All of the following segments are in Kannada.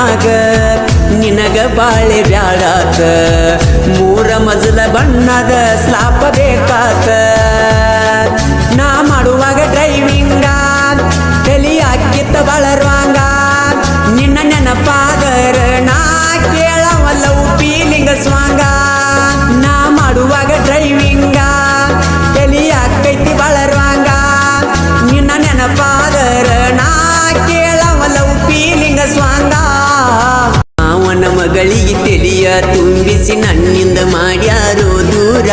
ಮನ್ಯಾಗ ನಿನಗ ಬಾಳೆ ಬ್ಯಾಡಾತ ಮೂರ ಮಜಲ ಬಣ್ಣದ ಸ್ಲಾಪ ಬೇಕಾತ ನಾ ಮಾಡುವಾಗ ಡ್ರೈವಿಂಗ ತಲಿ ಹಾಕಿತ್ತ ಬಳರುವಂಗ ನಿನ್ನ ನೆನಪಾದರ ನಾ ಕೇಳವಲ್ಲ ಫೀಲಿಂಗ ಸ್ವಾಂಗ ನಾ ಮಾಡುವಾಗ ಡ್ರೈವಿಂಗ ತಲಿ ಹಾಕೈತಿ ಬಳರುವಂಗ ನಿನ್ನ ನೆನಪಾದರ ನಾ ಕೇಳವಲ್ಲ ಫೀಲಿಂಗ ಸ್ವಾಂಗ ಅವನ ಮಗಳಿಗೆ ತೆಲಿಯ ತುಂಬಿಸಿ ನನ್ನಿಂದ ಮಾಡ್ಯಾರೋ ದೂರ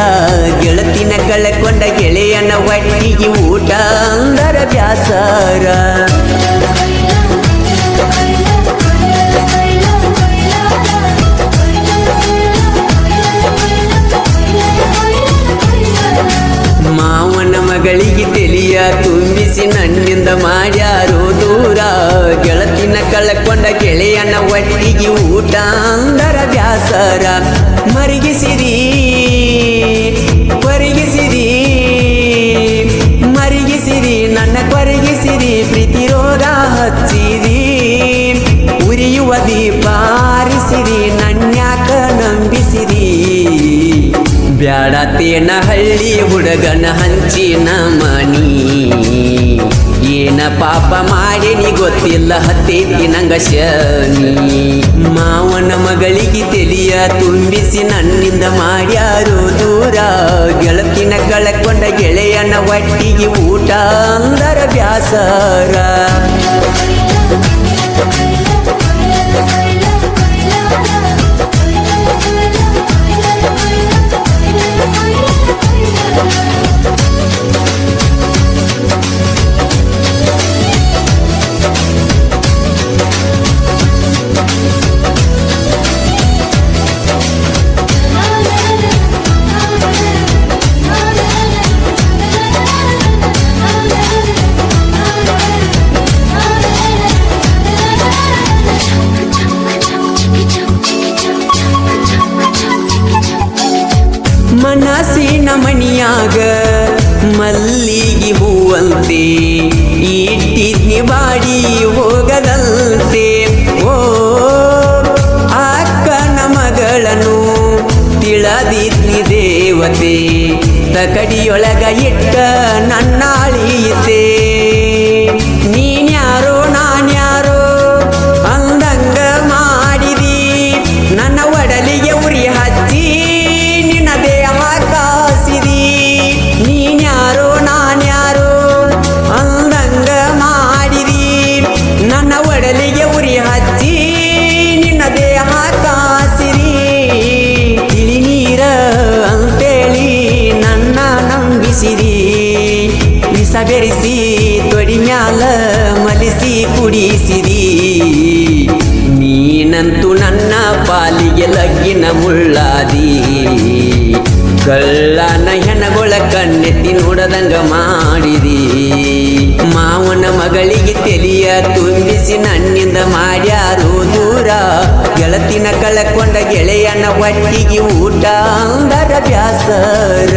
ಗೆಳತಿನ ಕಳಕೊಂಡ ಗೆಳೆಯನ ಒಟ್ಟಿಗೆ ಊಟ ಅಂದರ ಬ್ಯಾಸರ ಮಾವನ ಮಗಳಿಗೆ ತೆಲಿಯ ತುಂಬಿಸಿ ನನ್ನಿಂದ ಮಾಡ್ಯಾರೋ ದೂರ ಗೆಳತಿನ ಕಳಕೊಂಡ ಗೆಳೆಯನ ಒಟ್ಟಿಗೆ ಊಟ ಅಂದರ ಬ್ಯಾಸರ ಮರಿಗಿಸಿರಿ ಕೊರಗಿಸಿರಿ ಮರಿಗಿಸಿರಿ ನನ್ನ ಕೊರಗಿಸಿರಿ ಪ್ರೀತಿ ರೋಗ ಹಚ್ಚಿರಿ ಉರಿಯುವ ದೀಪ ಆರಿಸಿರಿ ನನ್ಯಾಕ ನಂಬಿಸಿರಿ ಬ್ಯಾಡತೇನ ಹಳ್ಳಿ ಹುಡುಗನ ಹಂಚಿನ ಮನಿ ಏನ ಪಾಪ ಮಾಡೇನಿ ಗೊತ್ತಿಲ್ಲ ಹತ್ತೈತಿ ನಂಗ ಶನಿ ಮಾವನ ಮಗಳಿಗೆ ತೆಲಿಯ ತುಂಬಿಸಿ ನನ್ನಿಂದ ಮಾಡ್ಯಾರೋ ದೂರ ಗೆಳತಿನ ಕಳಕೊಂಡ ಗೆಳೆಯನ ಒಟ್ಟಿಗೆ ಊಟ ಅಂದರ ಬ್ಯಾಸರ ಮನಸ್ಸಿನ ಮಣಿಯಾಗ ಮಲ್ಲಿಗೆ ಹೂವಂತೆ ಇಟ್ಟಿದ್ನಿ ಬಾಡಿ ಹೋಗದಂತೆ ಓ ಅಕ್ಕನ ಮಗಳನ್ನು ತಿಳದಿದ್ನಿ ದೇವತೆ ತಕಡಿಯೊಳಗ ಇಟ್ಟ ನನ್ನಾಳಿಯಿತೆ ನೀನ್ಯಾರೋ ನಾನ್ಯಾರೋ ಅಂದಂಗ ಮಾಡಿದಿ ನನ್ನ ಒಡಲಿಗೆ ಉರಿ ಹಚ್ಚಿ ದೇಹ ಕಾಸಿರಿ ನೀನ್ಯಾರೋ ನಾನ್ಯಾರೋ ಅಂದಂಗ ಮಾಡಿರಿ ನನ್ನ ಒಡಲಿಗೆ ಉರಿ ಹಚ್ಚಿ ನಿನ್ನ ದೇಹ ಕಾಸಿರಿ ತಿಳಿ ನೀರ ಅಂತೇಳಿ ನನ್ನ ನಂಬಿಸಿರಿ ವಿಷ ಬೆರೆಸಿ ತೊಡಿ ಮ್ಯಾಲ ಮಲಿಸಿ ಕುಡಿಸಿರಿ ನೀನಂತೂ ನನ್ನ ಪಾಲಿಗೆ ಲಗ್ಗಿನ ಮುಳ್ಳಾದಿ ಕಳ್ಳನ ಹೆಣಗೊಳ ಕಣ್ಣೆತ್ತಿ ನೋಡದಂಗ ಮಾಡಿದಿ ಮಾವನ ಮಗಳಿಗೆ ತೆಲಿಯ ತುಂಬಿಸಿ ನನ್ನಿಂದ ಮಾಡ್ಯಾರೋ ದೂರ ಗೆಳತಿನ ಕಳಕೊಂಡ ಗೆಳೆಯನ ಒಟ್ಟಿಗೆ ಊಟ ಅಂದರ ಬ್ಯಾಸರ